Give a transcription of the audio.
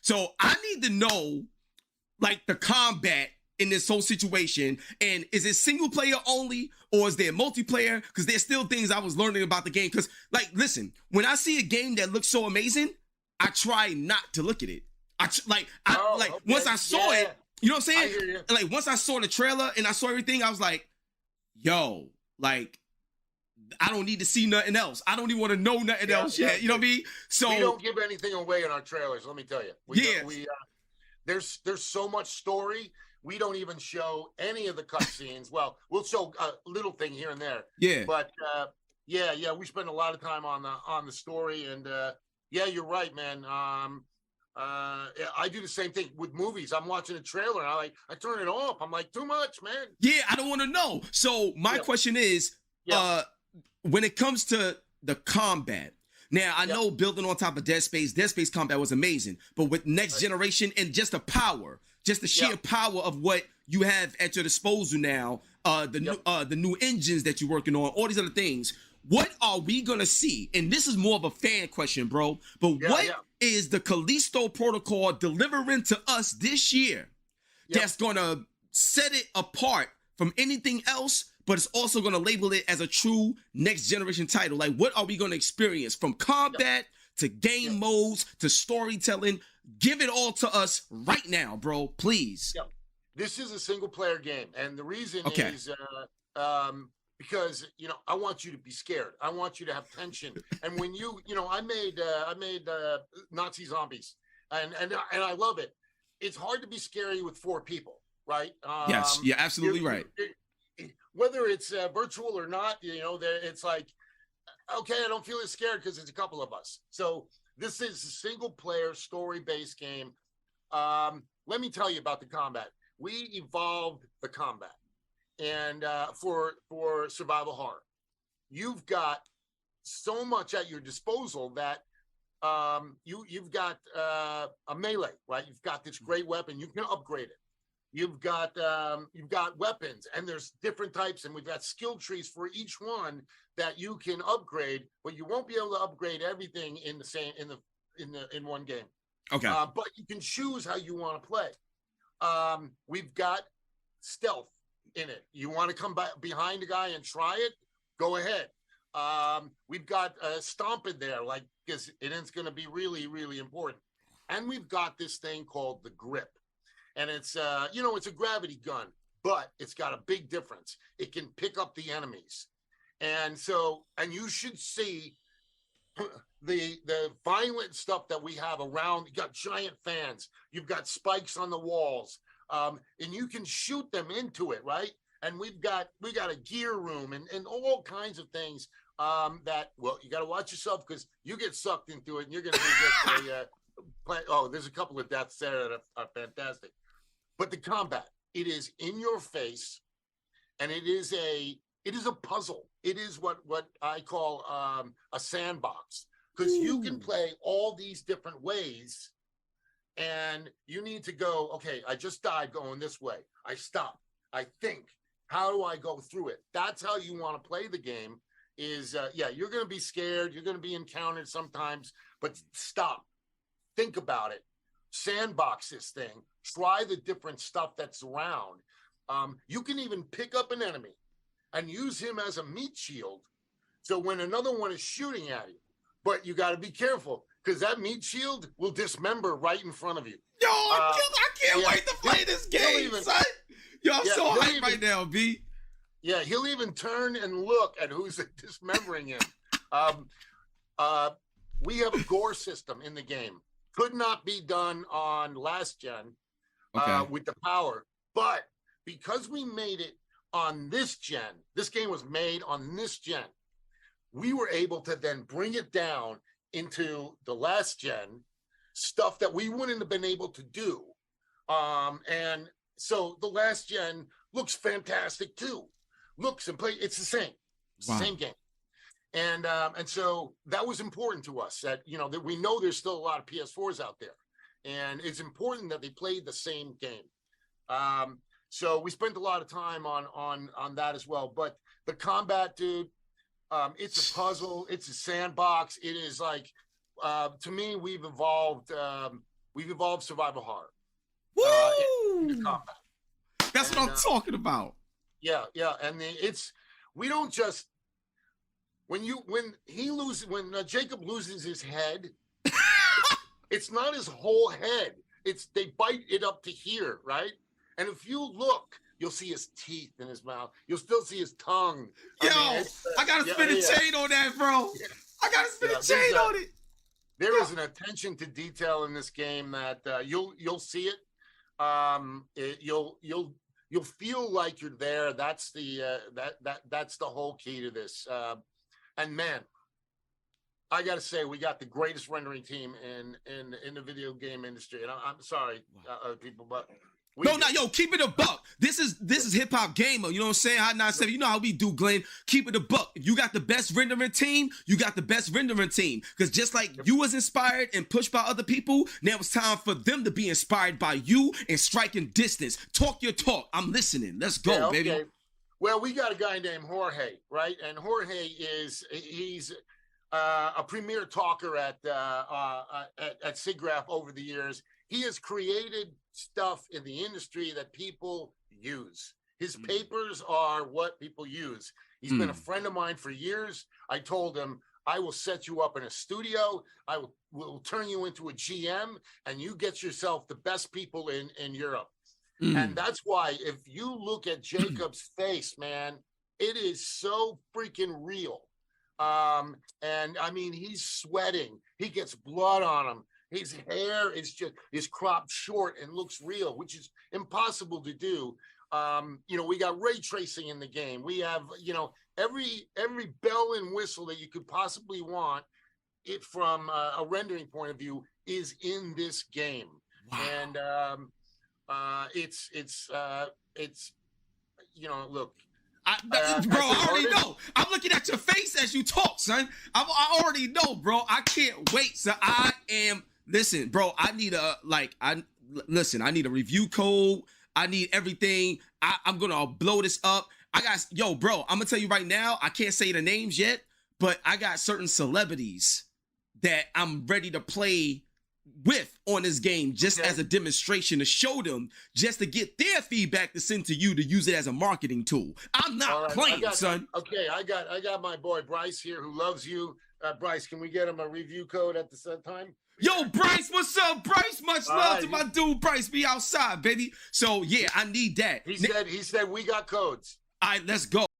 So I need to know, like, the combat in this whole situation, and is it single player only, or is there multiplayer? Because there's still things I was learning about the game. Because, like, listen, when I see a game that looks so amazing, I try not to look at it. Once I saw it, you know what I'm saying? Like, once I saw the trailer and I saw everything, I was like, yo, like, I don't need to see nothing else. I don't even want to know nothing else yet. You know what I mean? So we don't give anything away in our trailers. Let me tell you. There's so much story. We don't even show any of the cutscenes. Well, we'll show a little thing here and there. Yeah. But we spend a lot of time on the story, and you're right, man. I do the same thing with movies. I'm watching a trailer, and I turn it off. I'm like, too much, man. Yeah, I don't want to know. So my question is, when it comes to the combat, now I know building on top of Dead Space combat was amazing, but with next generation and just the power, just the sheer power of what you have at your disposal now, the new engines that you're working on, all these other things. What are we gonna see? And this is more of a fan question, bro. But what is the Callisto protocol delivering to us this year that's gonna set it apart from anything else, but it's also gonna label it as a true next generation title? Like, what are we gonna experience from combat to game modes to storytelling? Give it all to us right now, bro, please. This is a single player game, and the reason is because I want you to be scared. I want you to have tension. And when I made Nazi zombies, and I love it. It's hard to be scary with 4 people, right? Yes, you're absolutely right. Whether it's virtual or not, it's like, okay, I don't feel as scared because it's a couple of us. So this is a single player story based game. Let me tell you about the combat. We evolved the combat. And for survival horror, you've got so much at your disposal that you've got a melee, right? You've got this great weapon. You can upgrade it. You've got weapons, and there's different types, and we've got skill trees for each one that you can upgrade. But you won't be able to upgrade everything in one game. Okay. But you can choose how you want to play. We've got stealth in it. You want to come back behind a guy and try it? Go ahead. We've got stomp in there, like, because it's going to be really, really important. And we've got this thing called the grip, and it's it's a gravity gun, but it's got a big difference. It can pick up the enemies, and you should see the violent stuff that we have around. You got giant fans. You've got spikes on the walls. And you can shoot them into it, right? And we got a gear room and all kinds of things you got to watch yourself, because you get sucked into it and you're going to be there's a couple of deaths there that are fantastic. But the combat, it is in your face, and it is a puzzle. It is what I call a sandbox, because you can play all these different ways. And you need to go, okay, I just died going this way. I stop. I think, how do I go through it? That's how you want to play the game is, you're going to be scared. You're going to be encountered sometimes, but stop. Think about it. Sandbox this thing. Try the different stuff that's around. You can even pick up an enemy and use him as a meat shield. So when another one is shooting at you, but you got to be careful, because that meat shield will dismember right in front of you. Yo, I can't wait to play this game, son. Yo, I'm so hyped right now, B. Yeah, he'll even turn and look at who's dismembering him. We have a gore system in the game. Could not be done on last gen with the power. But because we made it on this gen, this game was made on this gen, we were able to then bring it down into the last gen, stuff that we wouldn't have been able to do. And so the last gen looks fantastic too. Looks and play, it's the same. It's the same game. And so that was important to us, that that we know there's still a lot of PS4s out there. And it's important that they played the same game. So we spent a lot of time on that as well. But the combat, dude, it's a puzzle. It's a sandbox. It is like, to me, we've evolved we've evolved survival horror. Woo! Combat. That's what I'm talking about. Yeah, and we don't just when Jacob loses his head, it's not his whole head. They bite it up to here, right? And if you look, you'll see his teeth in his mouth. You'll still see his tongue. I gotta spin a chain on that, bro. I gotta spin a chain on it. There is an attention to detail in this game that you'll see it. You'll feel like you're there. That's the whole key to this. And man, I gotta say, we got the greatest rendering team in the video game industry. And I'm sorry, people, but keep it a buck. This is Hip Hop Gamer. You know what I'm saying? Hot 97. You know how we do, Glenn. Keep it a buck. If you got the best rendering team, you got the best rendering team. Because just like you was inspired and pushed by other people, now it's time for them to be inspired by you and striking distance. Talk your talk. I'm listening. Let's go, baby. Well, we got a guy named Jorge, right? And Jorge he's a premier talker at SIGGRAPH over the years. He has created stuff in the industry that people use. His papers are what people use. He's been a friend of mine for years. I told him, I will set you up in a studio. I will turn you into a GM, and you get yourself the best people in Europe. And that's why if you look at Jacob's face, man, it is so freaking real. And I mean, he's sweating. He gets blood on him. His hair is cropped short and looks real, which is impossible to do. We got ray tracing in the game. We have, every bell and whistle that you could possibly want it from a rendering point of view is in this game. Wow. And it's look. Bro, I already know. I'm looking at your face as you talk, son. I already know, bro. I can't wait. So listen, bro, I need a review code. I need everything. I'm going to blow this up. Bro, I'm going to tell you right now, I can't say the names yet, but I got certain celebrities that I'm ready to play with on this game just as a demonstration to show them, just to get their feedback to send to you to use it as a marketing tool. I'm not playing, son. Okay, I got my boy Bryce here who loves you. Bryce, can we get him a review code at the same time? Yo, Bryce, what's up, Bryce? Much love to my dude, Bryce. Be outside, baby. So yeah, I need that. He said we got codes. All right, let's go.